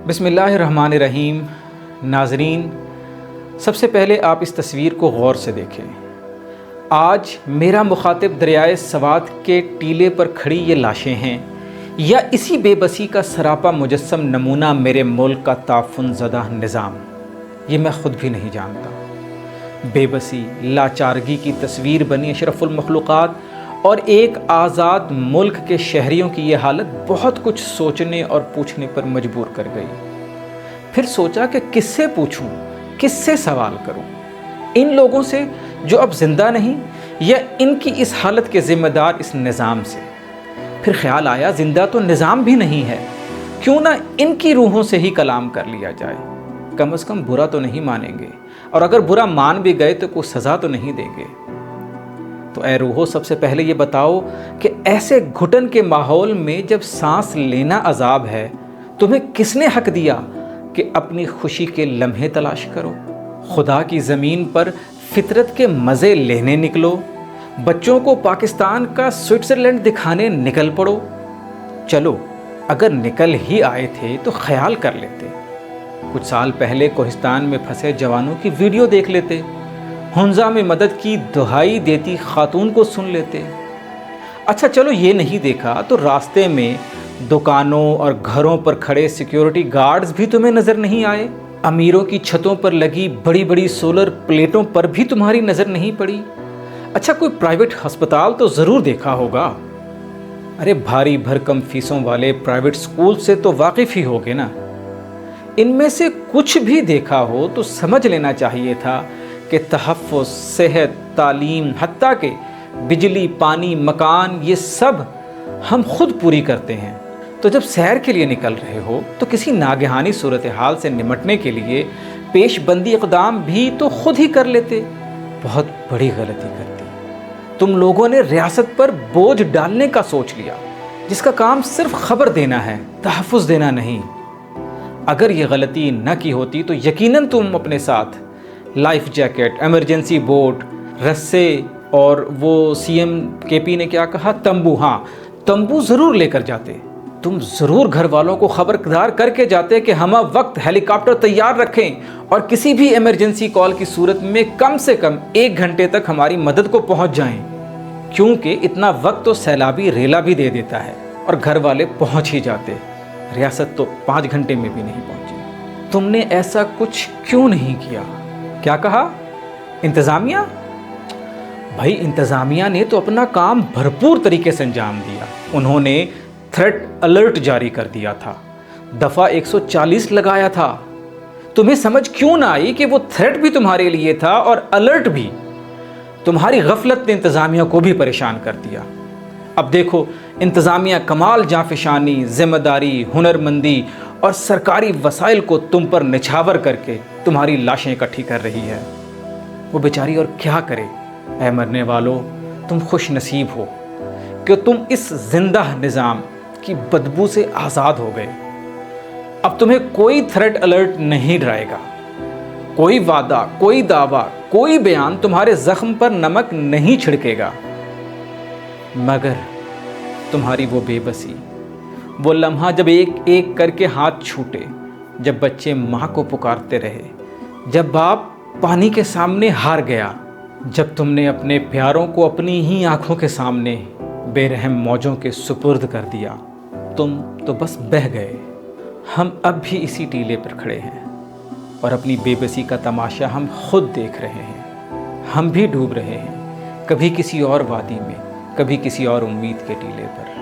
بسم اللہ الرحمن الرحیم۔ ناظرین، سب سے پہلے آپ اس تصویر کو غور سے دیکھیں۔ آج میرا مخاطب دریائے سوات کے ٹیلے پر کھڑی یہ لاشیں ہیں یا اسی بے بسی کا سراپا مجسم نمونہ میرے ملک کا تعفن زدہ نظام؟ یہ میں خود بھی نہیں جانتا۔ بے بسی، لاچارگی کی تصویر بنی اشرف المخلوقات اور ایک آزاد ملک کے شہریوں کی یہ حالت بہت کچھ سوچنے اور پوچھنے پر مجبور کر گئی۔ پھر سوچا کہ کس سے پوچھوں، کس سے سوال کروں؟ ان لوگوں سے جو اب زندہ نہیں، یا ان کی اس حالت کے ذمہ دار اس نظام سے؟ پھر خیال آیا زندہ تو نظام بھی نہیں ہے، کیوں نہ ان کی روحوں سے ہی کلام کر لیا جائے؟ کم از کم برا تو نہیں مانیں گے، اور اگر برا مان بھی گئے تو کوئی سزا تو نہیں دیں گے۔ تو اے روحو، سب سے پہلے یہ بتاؤ کہ ایسے گھٹن کے ماحول میں جب سانس لینا عذاب ہے، تمہیں کس نے حق دیا کہ اپنی خوشی کے لمحے تلاش کرو؟ خدا کی زمین پر فطرت کے مزے لینے نکلو، بچوں کو پاکستان کا سوئٹزرلینڈ دکھانے نکل پڑو۔ چلو، اگر نکل ہی آئے تھے تو خیال کر لیتے، کچھ سال پہلے کوہستان میں پھنسے جوانوں کی ویڈیو دیکھ لیتے، ہنزا میں مدد کی دہائی دیتی خاتون کو سن لیتے۔ اچھا چلو یہ نہیں دیکھا تو راستے میں دکانوں اور گھروں پر کھڑے سیکیورٹی گارڈز بھی تمہیں نظر نہیں آئے؟ امیروں کی چھتوں پر لگی بڑی بڑی سولر پلیٹوں پر بھی تمہاری نظر نہیں پڑی؟ اچھا کوئی پرائیویٹ ہسپتال تو ضرور دیکھا ہوگا؟ ارے بھاری بھرکم فیسوں والے پرائیویٹ سکول سے تو واقف ہی ہوگے نا؟ ان میں سے کچھ بھی دیکھا ہو تو سمجھ لینا چاہیے تھا کہ تحفظ، صحت، تعلیم، حتیٰ کہ بجلی، پانی، مکان، یہ سب ہم خود پوری کرتے ہیں۔ تو جب سیر کے لیے نکل رہے ہو تو کسی ناگہانی صورتحال سے نمٹنے کے لیے پیش بندی اقدام بھی تو خود ہی کر لیتے۔ بہت بڑی غلطی کرتی۔ تم لوگوں نے ریاست پر بوجھ ڈالنے کا سوچ لیا، جس کا کام صرف خبر دینا ہے، تحفظ دینا نہیں۔ اگر یہ غلطی نہ کی ہوتی تو یقیناً تم اپنے ساتھ لائف جیکٹ، ایمرجنسی بوٹ، رسے اور وہ سی ایم کے پی نے کیا کہا، تمبو ضرور لے کر جاتے۔ تم ضرور گھر والوں کو خبردار کر کے جاتے کہ ہمہ وقت ہیلی کاپٹر تیار رکھیں اور کسی بھی ایمرجنسی کال کی صورت میں کم سے کم 1 گھنٹے تک ہماری مدد کو پہنچ جائیں، کیونکہ اتنا وقت تو سیلابی ریلا بھی دے دیتا ہے، اور گھر والے پہنچ ہی جاتے۔ ریاست تو 5 گھنٹے میں بھی نہیں پہنچی۔ تم نے ایسا کچھ کیوں نہیں کیا؟ کیا کہا؟ انتظامیہ؟ بھائی انتظامیہ نے تو اپنا کام بھرپور طریقے سے انجام دیا۔ انہوں نے تھریٹ الرٹ جاری کر دیا تھا، دفعہ 140 لگایا تھا۔ تمہیں سمجھ کیوں نہ آئی کہ وہ تھریٹ بھی تمہارے لیے تھا اور الرٹ بھی؟ تمہاری غفلت نے انتظامیہ کو بھی پریشان کر دیا۔ اب دیکھو، انتظامیہ کمال جانفشانی، ذمہ داری، ہنرمندی اور سرکاری وسائل کو تم پر نچھاور کر کے تمہاری لاشیں اکٹھی کر رہی ہے۔ وہ بیچاری اور کیا کرے؟ اے مرنے والو، تم خوش نصیب ہو کہ تم اس زندہ نظام کی بدبو سے آزاد ہو گئے۔ اب تمہیں کوئی تھریٹ الرٹ نہیں ڈرائے گا، کوئی وعدہ، کوئی دعویٰ، کوئی بیان تمہارے زخم پر نمک نہیں چھڑکے گا، مگر تمہاری وہ بے بسی، وہ لمحہ جب ایک ایک کر کے ہاتھ چھوٹے، جب بچے ماں کو پکارتے رہے، جب باپ پانی کے سامنے ہار گیا، جب تم نے اپنے پیاروں کو اپنی ہی آنکھوں کے سامنے بے رحم موجوں کے سپرد کر دیا، تم تو بس بہہ گئے۔ ہم اب بھی اسی ٹیلے پر کھڑے ہیں اور اپنی بے بسی کا تماشا ہم خود دیکھ رہے ہیں۔ ہم بھی ڈوب رہے ہیں، کبھی کسی اور وادی میں، کبھی کسی اور امید کے ٹیلے پر۔